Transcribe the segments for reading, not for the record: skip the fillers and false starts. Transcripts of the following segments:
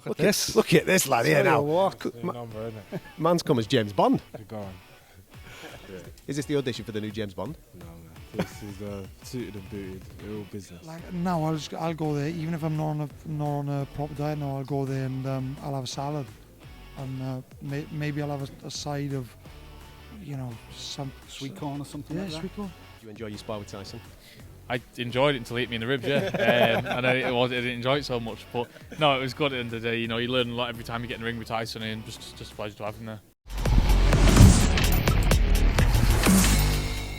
Look at this lad here now. Man's come as James Bond. Go on. Is this the audition for the new James Bond? No, man. This is suited and booted, real business. No, I'll go there even if I'm not on a proper diet. No, I'll go there and I'll have a salad, and maybe I'll have a side of, some sweet corn or something. Yeah, like that. sweet corn. Do you enjoy your spar with Tyson? I enjoyed it until he hit me in the ribs, yeah. I know I didn't enjoy it so much, but no, it was good at the end of the day. You learn a lot every time you get in the ring with Tyson, and just a pleasure to have him there.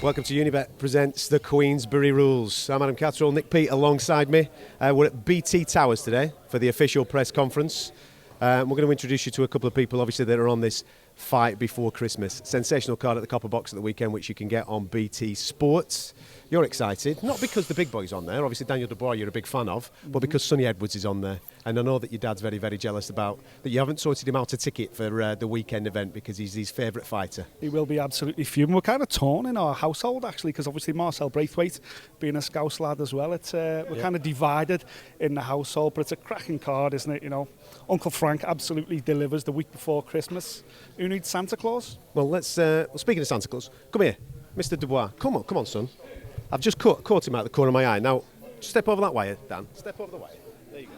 Welcome to Unibet presents the Queensberry Rules. I'm Adam Catterall, Nick Peet alongside me. We're at BT Towers today for the official press conference. We're going to introduce you to a couple of people, obviously, that are on this fight before Christmas. Sensational card at the Copperbox at the weekend, which you can get on BT Sports. You're excited, not because the big boy's on there, obviously Daniel Dubois you're a big fan of, but because Sonny Edwards is on there. And I know that your dad's very, very jealous about that you haven't sorted him out a ticket for the weekend event because he's his favourite fighter. He will be absolutely fuming. We're kind of torn in our household, actually, because obviously Marcel Braithwaite, being a Scouse lad as well, we're kind of divided in the household, but it's a cracking card, isn't it? Uncle Frank absolutely delivers the week before Christmas. Who needs Santa Claus? Well, speaking of Santa Claus, come here, Mr. Dubois. Come on, son. I've just caught him out the corner of my eye. Now, step over that wire, Dan. Step over the wire. There you go.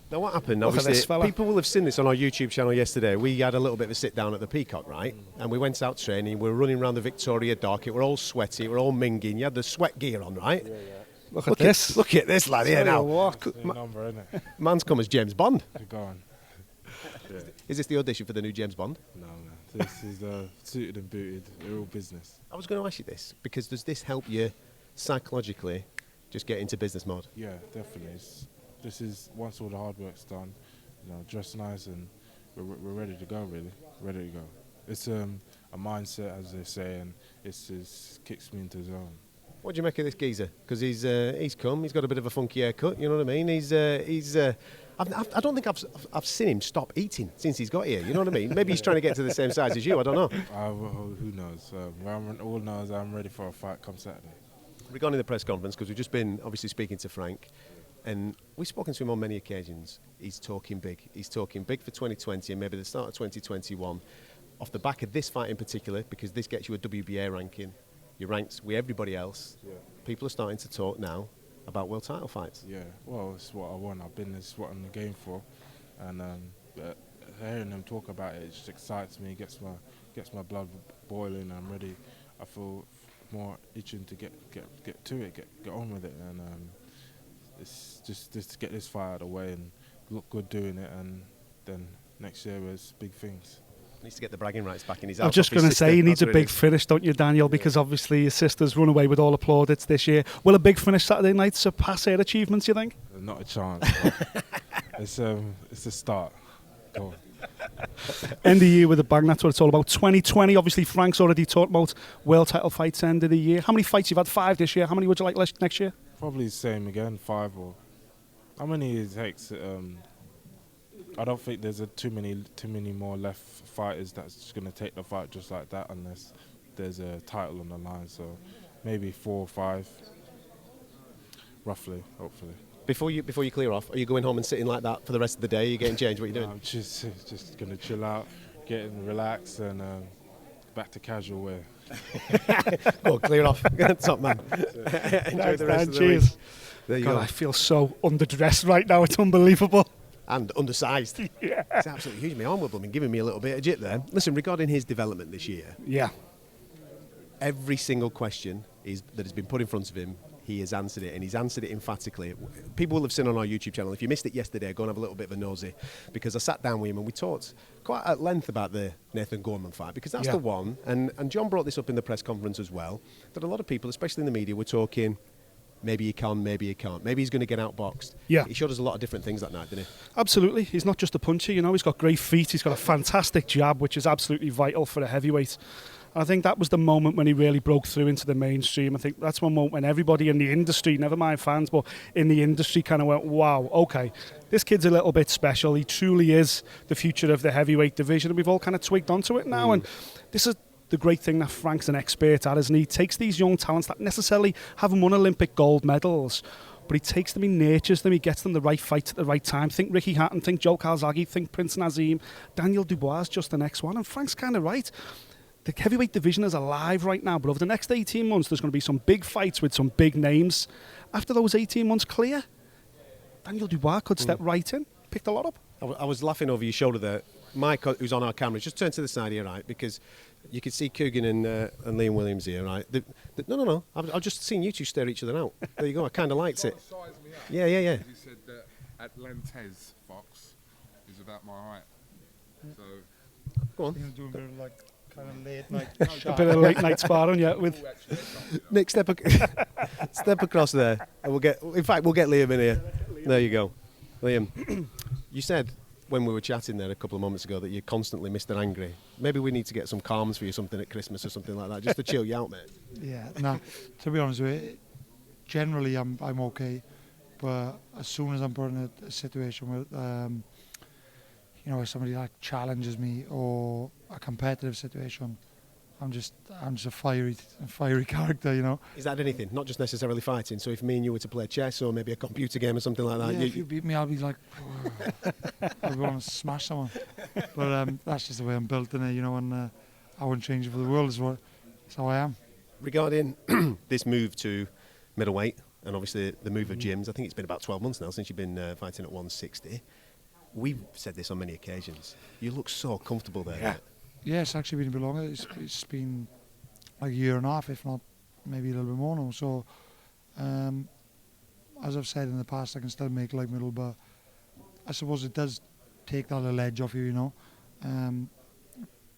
Now, what happened? Look obviously, at this fella. People will have seen this on our YouTube channel yesterday. We had a little bit of a sit-down at the Peacock, right? And we went out training. We were running around the Victoria Dock. It were all sweaty. It were all minging. You had the sweat gear on, right? Yeah. Look at this. Look at this lad here now. Number, innit? Man's come as James Bond. Go on. Is this the audition for the new James Bond? No, man. This is suited and booted, real business. I was going to ask you this, because does this help you psychologically just get into business mode? Yeah, definitely. This is once all the hard work's done, dress nice and we're ready to go, really. Ready to go. It's a mindset, as they say, and it kicks me into the zone. What do you make of this geezer? Because he's come, he's got a bit of a funky haircut, you know what I mean? I don't think I've seen him stop eating since he's got here, you know what I mean? Maybe he's trying to get to the same size as you, I don't know. Who knows? All knows I'm ready for a fight come Saturday. Regarding the press conference, because we've just been obviously speaking to Frank, and we've spoken to him on many occasions. He's talking big. He's talking big for 2020 and maybe the start of 2021. Off the back of this fight in particular, because this gets you a WBA ranking. You're ranked with everybody else. Yeah. People are starting to talk now about world title fights. Yeah, well, it's what I want. This is what I'm in the game for, and hearing them talk about it just excites me. Gets my blood boiling. I'm ready. I feel more itching to get to it, get on with it, and it's just to get this fight out of the way and look good doing it, and then next year there's big things. He needs to get the bragging rights back in his. I'm just going to say he needs a big finish, don't you, Daniel? Because obviously his sister's run away with all the plaudits this year. Will a big finish Saturday night surpass her achievements, you think? Not a chance. It's a start. Go on. End of year with a bang, that's what it's all about. 2020, obviously Frank's already talked about world title fights end of the year. How many fights you've had? 5 this year. How many would you like next year? Probably the same again, 5 or how many it takes. I don't think there's too many more left fighters that's just going to take the fight just like that unless there's a title on the line. So maybe 4 or 5, roughly, hopefully. Before you clear off, are you going home and sitting like that for the rest of the day? Are you getting changed? What are you doing? I'm just going to chill out, getting relaxed, and back to casual wear. Oh, clear off. Top man. Enjoy the rest of the week. There you go. I feel so underdressed right now. It's unbelievable. And undersized. Yeah. It's absolutely huge. My arm will be giving me a little bit of jip there. Listen, regarding his development this year. Yeah. Every single question that has been put in front of him, he has answered it, and he's answered it emphatically. People will have seen on our YouTube channel. If you missed it yesterday, go and have a little bit of a nosy, because I sat down with him and we talked quite at length about the Nathan Gorman fight, because that's the one. And John brought this up in the press conference as well, that a lot of people, especially in the media, were talking, maybe he can, maybe he can't. Maybe he's going to get outboxed. Yeah. He showed us a lot of different things that night, didn't he? Absolutely. He's not just a puncher, he's got great feet. He's got a fantastic jab, which is absolutely vital for a heavyweight. And I think that was the moment when he really broke through into the mainstream. I think that's one moment when everybody in the industry, never mind fans, but in the industry kind of went, wow, okay, this kid's a little bit special. He truly is the future of the heavyweight division. And we've all kind of twigged onto it now. And this is the great thing that Frank's an expert at, isn't he? He takes these young talents that necessarily haven't won Olympic gold medals, but he takes them, he nurtures them, he gets them the right fight at the right time. Think Ricky Hatton, think Joe Calzaghe, think Prince Nazim. Daniel Dubois is just the next one, and Frank's kind of right. The heavyweight division is alive right now, but over the next 18 months, there's going to be some big fights with some big names. After those 18 months clear, Daniel Dubois could step right in. Picked a lot up. I was laughing over your shoulder there. Mike, who's on our camera, just turn to the side here, right? Because you can see Coogan and Liam Williams here, right? No. I've just seen you two stare each other out. There you go. I kind of liked it. Yeah. You said that Atlantes Fox is about my height. So Go on. Doing a bit of like kind of late night. A bit of late night sparring, yeah. With Nick, step across there, and we'll get Liam in here. There you go, Liam. You said when we were chatting there a couple of moments ago that you're constantly Mr. Angry. Maybe we need to get some calms for you, something at Christmas or something like that, just to chill you out, mate. Yeah, no. To be honest with you, generally I'm okay, but as soon as I'm put in a situation where where somebody like challenges me or a competitive situation, I'm just a fiery character, you know. Is that anything? Not just necessarily fighting. So if me and you were to play chess or maybe a computer game or something like that, Yeah, if you beat me, I'll be like, I'll want to smash someone. But that's just the way I'm built, in it, you know. And I wouldn't change it for the world. That's how I am. Regarding this move to middleweight and obviously the move of gyms, I think it's been about 12 months now since you've been fighting at 160. We've said this on many occasions. You look so comfortable there. Yeah. Yeah, it's actually been a bit longer. It's been like a year and a half, if not maybe a little bit more now. So, as I've said in the past, I can still make light middle, but I suppose it does take that little edge off you, you know.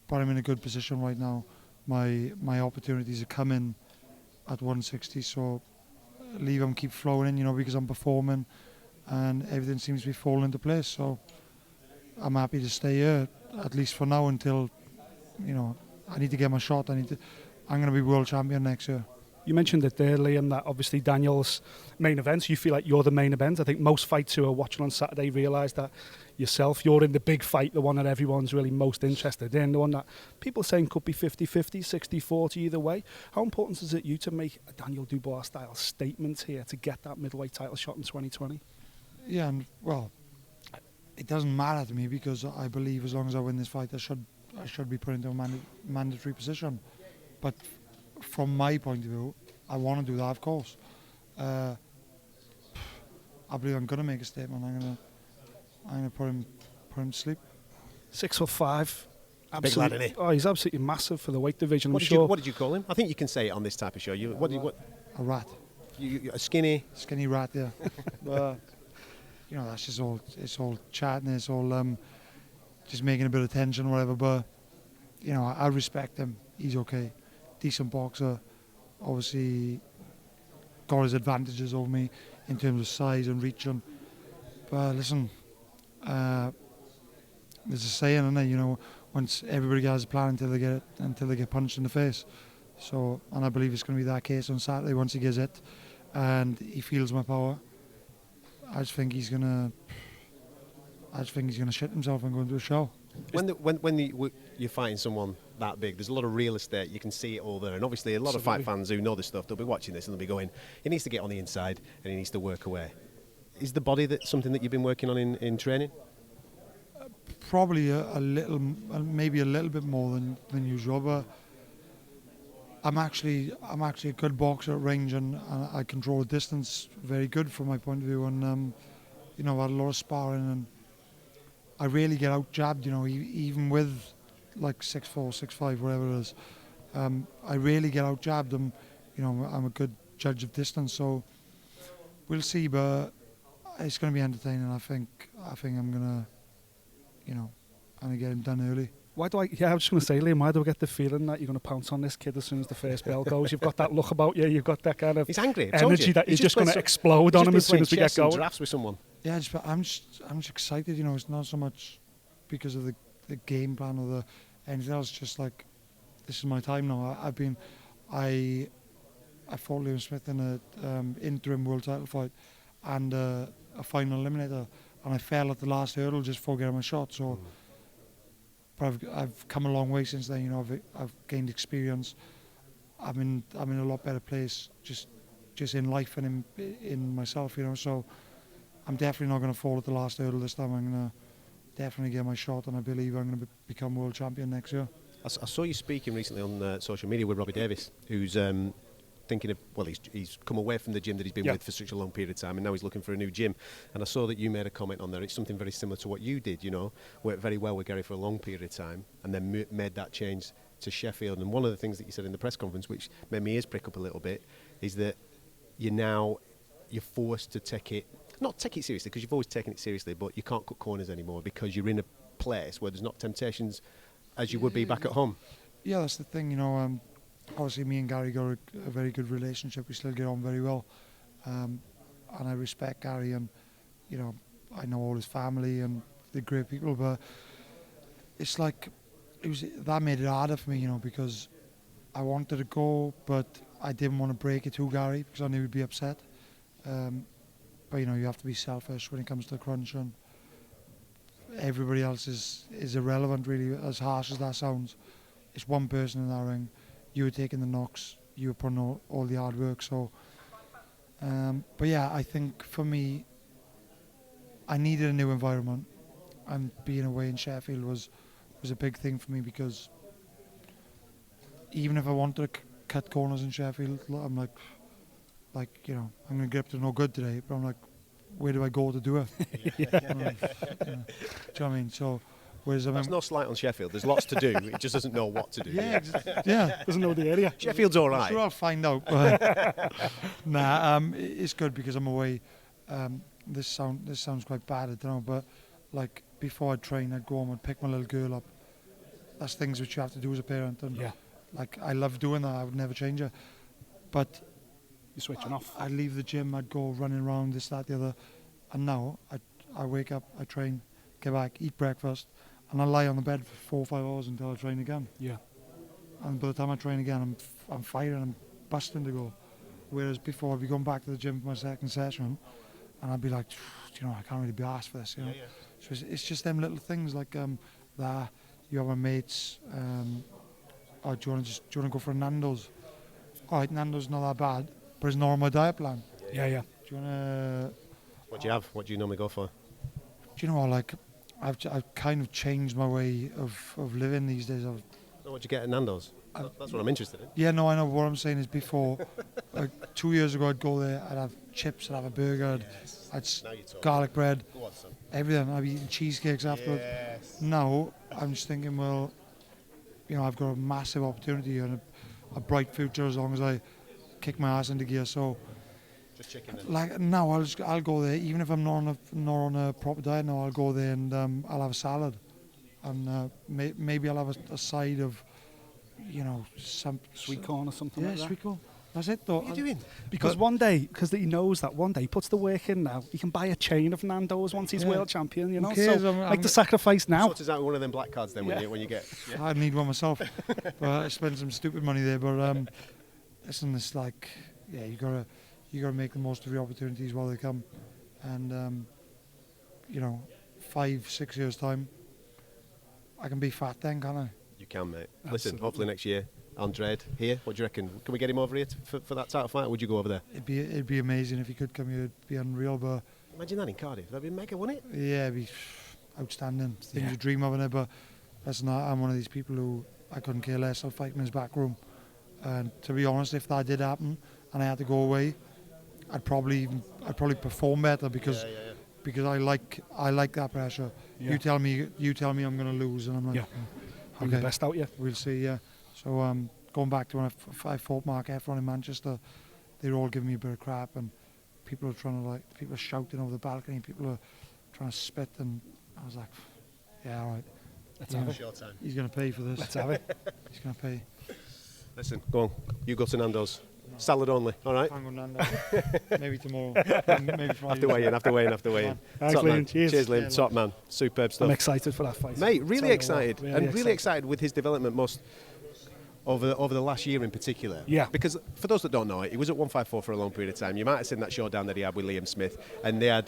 But I'm in a good position right now. My opportunities are coming at 160, so leave them keep flowing in, you know, because I'm performing and everything seems to be falling into place. So I'm happy to stay here, at least for now, until, you know, I need to get my shot. I'm going to be world champion next year. You mentioned it there, Liam, that obviously Daniel's main events, you feel like you're the main event. I think most fights who are watching on Saturday realise that yourself, you're in the big fight, the one that everyone's really most interested in, the one that people are saying could be 50-50, 60-40 either way. How important is it you to make a Daniel Dubois style statement here to get that middleweight title shot in 2020? Yeah, and well, it doesn't matter to me because I believe as long as I win this fight, I should be put into a mandatory position. But from my point of view, I want to do that, of course. I believe I'm going to make a statement. I'm going to put him to sleep. 6'5". Big lad, isn't he? Oh, he's absolutely massive for the weight division. What did you call him? I think you can say it on this type of show. A rat. A skinny rat, yeah. But you know, that's just all. It's all chatting. It's all just making a bit of tension, or whatever. But you know, I respect him. He's okay. Decent boxer. Obviously, got his advantages over me in terms of size and reach. But listen, there's a saying, isn't there? You know, once everybody has a plan until they get punched in the face. So, and I believe it's going to be that case on Saturday once he gets it, and he feels my power. I just think he's gonna shit himself and go into a show. When you're fighting someone that big, there's a lot of real estate. You can see it all there, and obviously a lot of fight fans who know this stuff, they'll be watching this and they'll be going, he needs to get on the inside and he needs to work away. Is the body something that you've been working on in training? Probably a little, maybe a little bit more than usual, but I'm actually a good boxer at range, and I control distance very good from my point of view. And you know, I had a lot of sparring, and I really get out jabbed. You know, even with like 6'4", 6'5", whatever it is, I really get out jabbed. And you know, I'm a good judge of distance, so we'll see. But it's going to be entertaining. I think I'm gonna, you know, I'm gonna get him done early. I was just going to say, Liam, why do I get the feeling that you're going to pounce on this kid as soon as the first bell goes? You've got that look about you. You've got that kind of he's angry, energy that you're just going to explode on him as soon as we get going. Drafts with someone. Yeah, I'm just excited. You know, it's not so much because of the game plan or anything else. Just like, this is my time now. I fought Liam Smith in an interim world title fight and a final eliminator, and I fell at the last hurdle just before getting my shot. So. But I've come a long way since then. You know, I've gained experience. I'm in a lot better place. Just just in life and in myself, you know. So I'm definitely not going to fall at the last hurdle this time. I'm going to definitely get my shot, and I believe I'm going to become world champion next year. I saw you speaking recently on social media with Robbie Davis, who's thinking of, well, he's come away from the gym that he's been with for such a long period of time, and now he's looking for a new gym. And I saw that you made a comment on there. It's something very similar to what you did, you know, worked very well with Gary for a long period of time, and then made that change to Sheffield. And one of the things that you said in the press conference, which made my ears prick up a little bit, is that you're forced to not take it seriously, because you've always taken it seriously, but you can't cut corners anymore because you're in a place where there's not temptations as you would be back at home. Yeah, that's the thing, you know. Obviously, me and Gary got a very good relationship. We still get on very well, and I respect Gary, and you know, I know all his family and they're great people. But it's like that made it harder for me, you know, because I wanted to go, but I didn't want to break it to Gary because I knew he'd be upset. But you know, you have to be selfish when it comes to the crunch, and everybody else is irrelevant, really. As harsh as that sounds, it's one person in that ring. You were taking the knocks, you were putting all the hard work. So, but yeah, I think for me, I needed a new environment, and being away in Sheffield was a big thing for me, because even if I wanted to cut corners in Sheffield, I'm like, you know, I'm going to get up to no good today, but I'm like, where do I go to do it? Do you know what I mean? So, whereas That's no slight on Sheffield. There's lots to do. It just doesn't know what to do. Yeah, Doesn't know the area. Sheffield's all right. I'm sure I'll find out. But it's good because I'm away. This sounds quite bad, I don't know, but like before I'd train, I'd go home and pick my little girl up. That's things which you have to do as a parent, and like I love doing that. I would never change it. But You're switching off. I'd leave the gym, I'd go running around, this, that, the other, and now I wake up, I train, get back, eat breakfast, and I lie on the bed for 4 or 5 hours until I train again. Yeah. And by the time I train again, I'm firing, I'm busting to go. Whereas before, I'd be going back to the gym for my second session, and I'd be like, you know, I can't really be asked for this, you know. So it's just them little things like that. You have my mates. Oh, do you want to go for a Nando's? All right, Nando's not that bad, but it's not on my diet plan. Yeah. Do you want to? What do you have? What do you normally go for? Do you know what? Like, I've kind of changed my way of living these days. What do you get at Nando's? That's what I'm interested in. Yeah, no, I know. What I'm saying is before, like 2 years ago, I'd go there, I'd have chips, I'd have a burger, I'd garlic bread, everything. I'd be eating cheesecakes afterwards. Now, I'm just thinking, well, you know, I've got a massive opportunity and a bright future as long as I kick my ass into gear. So, just chicken then. like now, I'll go there, even if I'm not on a proper diet. Now, I'll go there and I'll have a salad, and maybe I'll have a side of, you know, some Sweet corn or something like that. sweet corn. That's it, though. What are you doing? Because one day, because he knows that one day he puts the work in now, he can buy a chain of Nando's once he's world champion, you know. cares? So I'm make the sacrifice now. Sort us out with one of them black cards then when you get. I need one myself, but I spent some stupid money there. But listen, it's like, yeah, you gotta make the most of your opportunities while they come, and you know, 5-6 years time, I can be fat then, can't I? You can, mate. Listen, Absolutely. hopefully next year, Andrade here. What do you reckon? Can we get him over here for that title fight, or would you go over there? It'd be amazing if he could come here. It'd be unreal, but Imagine that in Cardiff. That'd be mega, wouldn't it? yeah, it'd be outstanding. Things you dream of in it, but listen, I'm one of these people who I couldn't care less. I'll fight in his back room. And to be honest, if that did happen and I had to go away, I'd probably perform better because I like that pressure. Yeah. You tell me I'm going to lose, and I'm like, Bring the best out you. we'll see. Yeah. So going back to when I fought Mark Efron in Manchester, they were all giving me a bit of crap, and people are shouting over the balcony, people are trying to spit, and I was like, yeah, all right. Let's have it. Short time. He's going to pay for this. Let's have it. He's going to pay. Listen, go on. You go to Nando's. Salad only, all right? Hang on, Nando. Maybe tomorrow. Maybe Friday. After weigh in. Thanks, Top Liam. man. Cheers. Cheers, Liam. Top man. Superb stuff. I'm excited for that fight. Mate, really Tell you excited. what, Really excited with his development most over the last year in particular. Yeah. Because for those that don't know it, he was at 154 for a long period of time. You might have seen that showdown that he had with Liam Smith, and there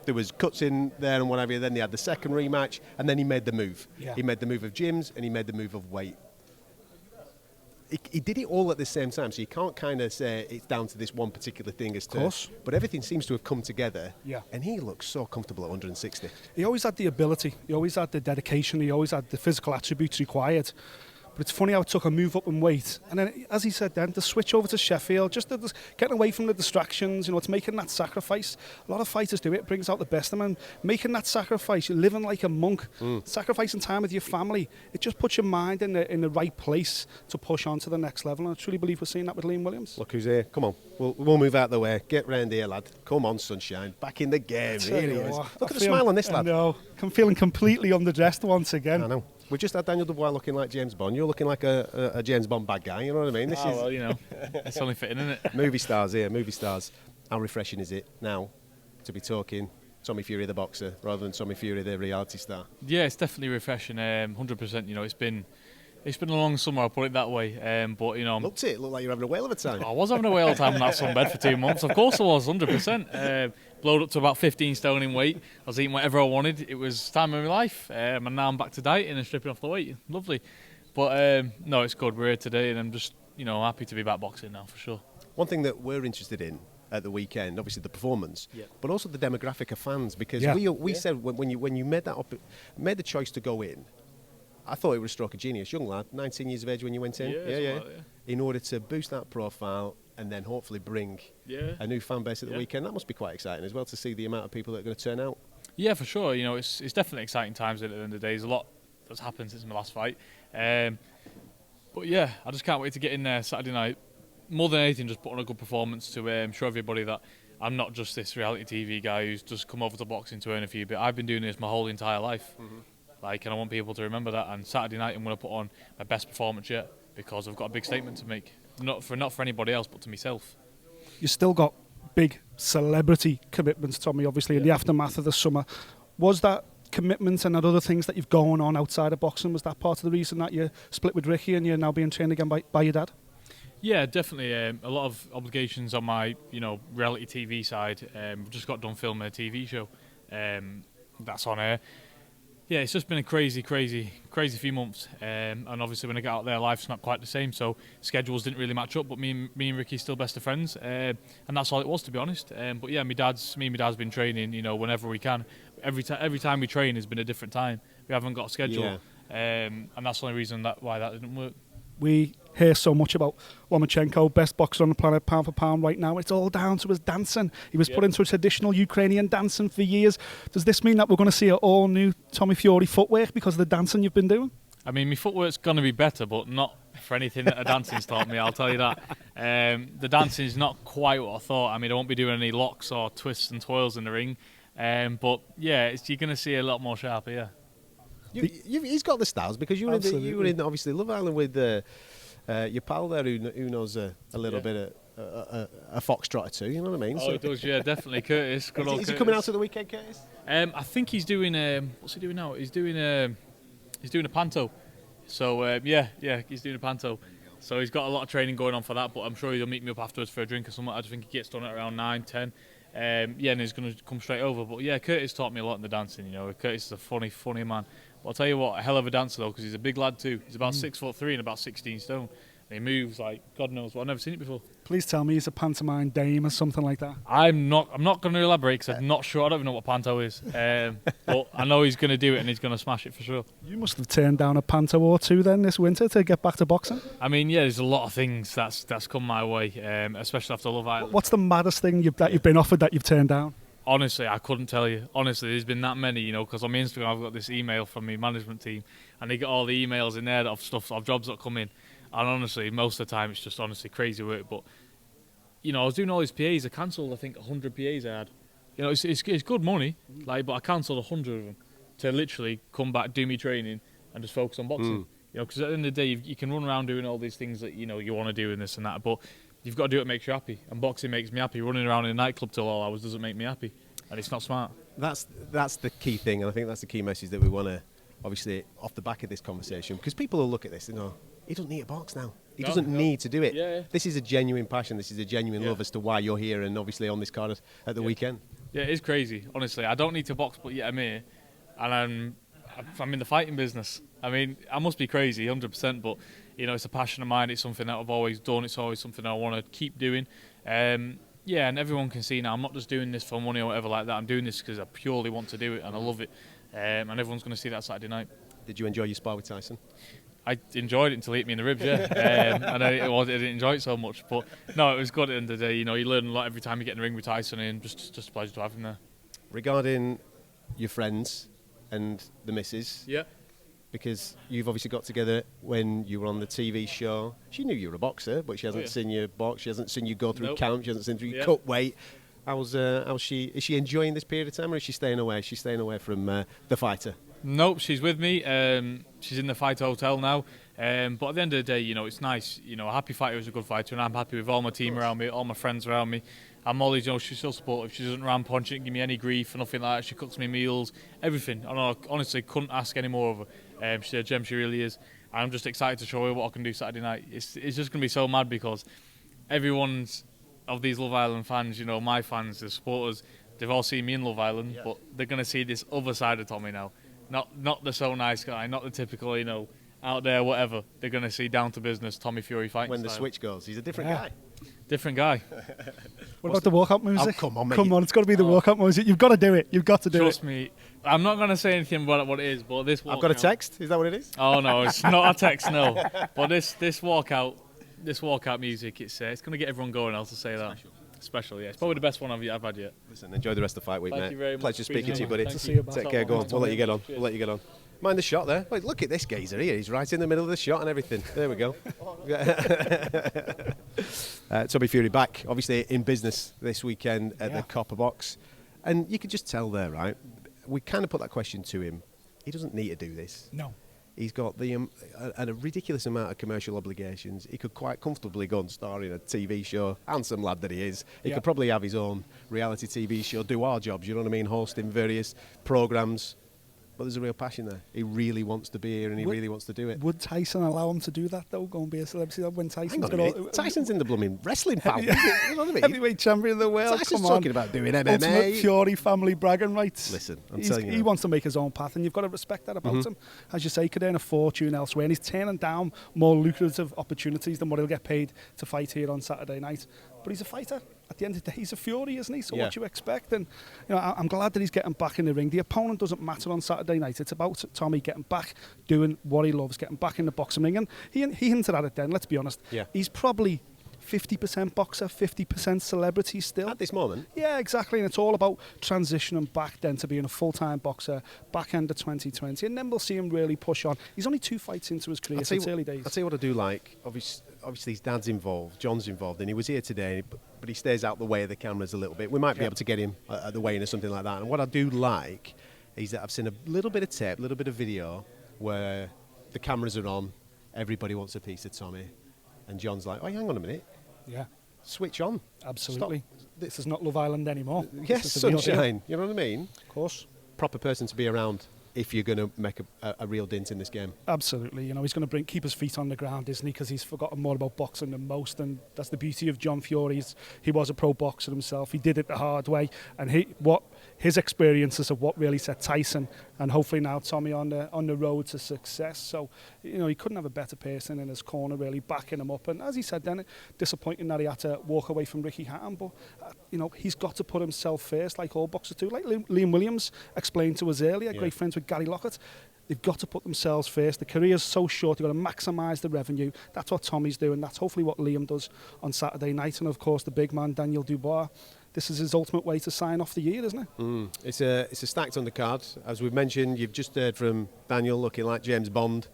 was cuts in there and whatever. Then they had the second rematch, and then he made the move. Yeah. He made the move of gyms, and he made the move of weight. he did it all at the same time, so you can't kind of say it's down to this one particular thing as to. Of course. But everything seems to have come together. Yeah. And he looks so comfortable at 160. He always had the ability, he always had the dedication, he always had the physical attributes required. But it's funny how it took a move up in weight. And then, as he said then, to switch over to Sheffield, just getting away from the distractions, it's making that sacrifice. A lot of fighters do it, brings out the best of them. And making that sacrifice, you're living like a monk, sacrificing time with your family, it just puts your mind in the right place to push on to the next level. And I truly believe we're seeing that with Liam Williams. Look who's here. Come on. We'll move out the way. Get round here, lad. Come on, sunshine. Back in the game. Here he is. Look at the smile on this lad. No, I'm feeling completely underdressed once again. I know. We just had Daniel Dubois looking like James Bond. You're looking like a James Bond bad guy, you know what I mean? Well, it's only fitting, isn't it? Movie stars here, movie stars. How refreshing is it now to be talking Tommy Fury the boxer rather than Tommy Fury the reality star? Yeah, it's definitely refreshing. 100%. It's been a long summer, I'll put it that way. But Looked like you're having a whale of a time. I was having a whale of a time in that sunbed for 2 months. Of course I was, 100%. Blowed up to about 15 stone in weight. I was eating whatever I wanted. It was time of my life. And now I'm back to dieting and stripping off the weight. Lovely. But no, it's good. We're here today, and I'm just happy to be back boxing now for sure. One thing that we're interested in at the weekend, obviously the performance, but also the demographic of fans, because we said when you made the choice to go in, I thought it was a stroke of genius. Young lad, 19 years of age when you went in. Yeah. In order to boost that profile and then hopefully bring a new fan base at the weekend. That must be quite exciting as well, to see the amount of people that are going to turn out. Yeah, for sure. It's definitely exciting times at the end of the day. There's a lot that's happened since my last fight. But yeah, I just can't wait to get in there Saturday night. More than anything, just put on a good performance to show everybody that I'm not just this reality TV guy who's just come over to boxing to earn a few bit. I've been doing this my whole entire life. And I want people to remember that. And Saturday night, I'm going to put on my best performance yet, because I've got a big statement to make. Not for anybody else, but to myself. You still got big celebrity commitments, Tommy, obviously, in the aftermath of the summer. Was that commitment and other things that you've going on outside of boxing, was that part of the reason that you split with Ricky and you're now being trained again by your dad? Yeah, definitely. A lot of obligations on my, reality TV side. Just got done filming a TV show. That's on air. Yeah, it's just been a crazy few months. And obviously when I get out there, life's not quite the same. So schedules didn't really match up, but me and Ricky still best of friends. And that's all it was, to be honest. But yeah, me and my dad's been training, whenever we can. Every time we train has been a different time. We haven't got a schedule. And that's the only reason why that didn't work. We hear so much about Lomachenko, best boxer on the planet, pound for pound right now. It's all down to his dancing. He was put into a traditional Ukrainian dancing for years. Does this mean that we're going to see an all-new Tommy Fury footwork because of the dancing you've been doing? I mean, my footwork's going to be better, but not for anything that a dancing's taught me, I'll tell you that. The dancing is not quite what I thought. I mean, I won't be doing any locks or twists and twirls in the ring. But yeah, you're going to see a lot more sharper, yeah. He's got the styles, because you were in obviously Love Island with your pal there who knows a little bit of a foxtrot too. You know what I mean? Oh, it does, yeah, definitely. Curtis, good old is Curtis. he coming out at the weekend, Curtis? I think he's doing. What's he doing now? He's doing a panto. So he's doing a panto. So he's got a lot of training going on for that. But I'm sure he'll meet me up afterwards for a drink or something. I just think he gets done at around 9, 10. And he's going to come straight over. But yeah, Curtis taught me a lot in the dancing. Curtis is a funny man. But I'll tell you what, a hell of a dancer though, because he's a big lad too. He's about 6'3" and about 16 stone. And he moves like God knows what. I've never seen it before. Please tell me he's a pantomime dame or something like that. I'm not going to elaborate because I'm not sure. I don't even know what panto is. But I know he's going to do it and he's going to smash it for sure. You must have turned down a panto or two then this winter to get back to boxing. I mean, yeah, there's a lot of things that's come my way, especially after Love Island. What's the maddest thing that you've been offered that you've turned down? Honestly, I couldn't tell you. Honestly, there's been that many, because on my Instagram I've got this email from my management team, and they get all the emails in there of jobs that come in. And honestly, most of the time it's just honestly crazy work. But I was doing all these PAs. I cancelled, I think, 100 PAs I had. It's good money, but I cancelled 100 of them to literally come back, do me training, and just focus on boxing. Because at the end of the day, you can run around doing all these things that you want to do and this and that, but you've got to do it makes you happy, and boxing makes me happy. Running around in a nightclub till all hours doesn't make me happy, and it's not smart. That's the key thing, and I think that's the key message that we want to, obviously, off the back of this conversation, because people will look at this and go, he doesn't need a box now. He doesn't need to do it. Yeah. This is a genuine passion. This is a genuine love as to why you're here, and obviously on this card at the weekend. Yeah, it is crazy. Honestly, I don't need to box, but yet I'm here, and I'm in the fighting business. I mean, I must be crazy, 100%, but You know, it's a passion of mine. It's something that I've always done. It's always something I want to keep doing. Yeah, and everyone can see now I'm not just doing this for money or whatever like that. I'm doing this because I purely want to do it and I love it. And everyone's going to see that Saturday night. Did you enjoy your spar with Tyson? I enjoyed it until he hit me in the ribs, yeah. And I didn't enjoy it so much. But no, it was good at the end of the day. You know, you learn a lot every time you get in the ring with Tyson, and just a pleasure to have him there. Regarding your friends and the missus, Yeah. because you've obviously got together when you were on the TV show. She knew you were a boxer, but she hasn't seen you box. She hasn't seen you go through Nope. camp. She hasn't seen you cut weight. How's she? Is she enjoying this period of time, or is she staying away? Is she staying away from the fighter? Nope, she's with me. She's in the fight hotel now. But at the end of the day, you know, it's nice. You know, a happy fighter is a good fighter, and I'm happy with all my team around me, all my friends around me. And Molly, you know, she's still supportive. She doesn't ramp on. She didn't give me any grief or nothing like that. She cooks me meals, everything. I honestly couldn't ask any more of her. She's a gem, she really is. I'm just excited to show her what I can do Saturday night. It's just going to be so mad because everyone's of these Love Island fans, you know, my fans, the supporters, they've all seen me in Love Island, but they're going to see this other side of Tommy now. Not the so nice guy, not the typical, you know, out there, whatever. They're going to see down to business Tommy Fury fighting When the style. switch goes, he's a different guy. Different guy. What about the walkout music? Oh, come on, mate. Come on, it's got to be the walkout music. You've got to do it. You've got to do Trust it. me, I'm not going to say anything about what it is, but this walkout... I've got a text. Is that what it is? Oh, no, it's not a text, no. But this walkout music, it's going to get everyone going, I'll just say that. Special, yeah. It's probably the best one I've had yet. Listen, enjoy the rest of the fight week, Thank mate. you very much. Pleasure speaking to you, buddy. Thank See you, Take care, go on. We'll let you get on. We'll let you get on. Mind the shot there. Wait, look at this geezer here. He's right in the middle of the shot and everything. There we go. Tommy Fury back, obviously in business this weekend at the Copperbox. And you could just tell there, right? We kind of put that question to him. He doesn't need to do this. No. He's got a ridiculous amount of commercial obligations. He could quite comfortably go and star in a TV show. Handsome lad that he is. He could probably have his own reality TV show, do our jobs, you know what I mean, hosting various programmes. But there's a real passion there. He really wants to be here and he really wants to do it. Would Tyson allow him to do that, though? Go and be a celebrity when Tyson's Hang on a got minute. Tyson's in the blooming wrestling, pal. You know what I mean? heavyweight champion of the world. Tyson's Come on. talking about doing MMA. Ultimate Fury family bragging rights. Listen, I'm telling you He now. wants to make his own path, and you've got to respect that about him. As you say, he could earn a fortune elsewhere, and he's turning down more lucrative opportunities than what he'll get paid to fight here on Saturday night. But he's a fighter. At the end of the day, he's a Fury, isn't he? So what do you expect? And you know, I'm glad that he's getting back in the ring. The opponent doesn't matter on Saturday night. It's about Tommy getting back, doing what he loves, getting back in the boxing ring. And he hinted at it then, let's be honest. Yeah. He's probably 50% boxer, 50% celebrity still. At this moment. Yeah, exactly. And it's all about transitioning back then to being a full-time boxer, back end of 2020. And then we'll see him really push on. He's only 2 fights into his career, so it's early days. I'll tell you what I do like. Obviously his dad's involved, John's involved, and he was here today, but he stays out the way of the cameras a little bit. We might be able to get him at the weigh-in or something like that. And what I do like is that I've seen a little bit of tape, a little bit of video where the cameras are on, everybody wants a piece of Tommy, and John's like, oh, hang on a minute. Yeah, Switch on. absolutely. Stop. This is not Love Island anymore. Yes, This is the real deal. sunshine. You know what I mean? Of course. Proper person to be around if you're going to make a real dent in this game. Absolutely. You know, he's going to keep his feet on the ground, isn't he? Because he's forgotten more about boxing than most, and that's the beauty of John Fury. He was a pro boxer himself. He did it the hard way, and his experiences of what really set Tyson and hopefully now Tommy on the road to success. So, you know, he couldn't have a better person in his corner, really backing him up. And as he said then, disappointing that he had to walk away from Ricky Hatton, but you know, he's got to put himself first, like all boxers do. Like Liam Williams explained to us earlier, great friends with Gary Lockett. They've got to put themselves first. The career's so short, they've got to maximise the revenue. That's what Tommy's doing. That's hopefully what Liam does on Saturday night. And of course, the big man, Daniel Dubois. This is his ultimate way to sign off the year, isn't it? It's a stacked undercard. As we've mentioned, you've just heard from Daniel looking like James Bond.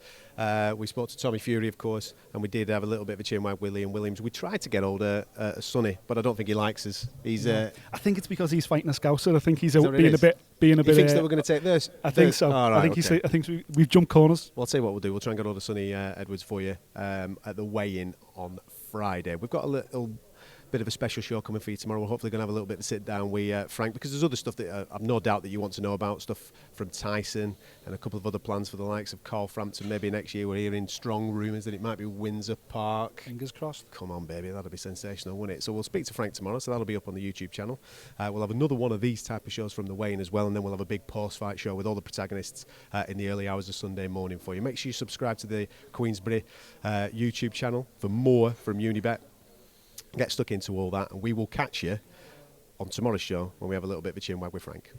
We spoke to Tommy Fury, of course, and we did have a little bit of a chinwag with Liam Williams. We tried to get hold of Sonny, but I don't think he likes us. He's. I think it's because he's fighting a Scouser. I think he's that what it being is? a bit. He thinks that we're going to take this. I think so. Oh, right, I think we've jumped corners. Well, I'll tell you what we'll do. We'll try and get hold of Sonny Edwards for you at the weigh-in on Friday. We've got a little bit of a special show coming for you tomorrow. We're hopefully going to have a little bit of sit down with Frank, because there's other stuff that I've no doubt that you want to know about, stuff from Tyson and a couple of other plans for the likes of Carl Frampton. Maybe next year we're hearing strong rumours that it might be Windsor Park. Fingers crossed. Come on, baby, that'll be sensational, wouldn't it? So we'll speak to Frank tomorrow, so that'll be up on the YouTube channel. We'll have another one of these type of shows from the Wayne as well, and then we'll have a big post-fight show with all the protagonists in the early hours of Sunday morning for you. Make sure you subscribe to the Queensberry YouTube channel for more from Unibet. Get stuck into all that, and we will catch you on tomorrow's show when we have a little bit of a chin wag with Frank.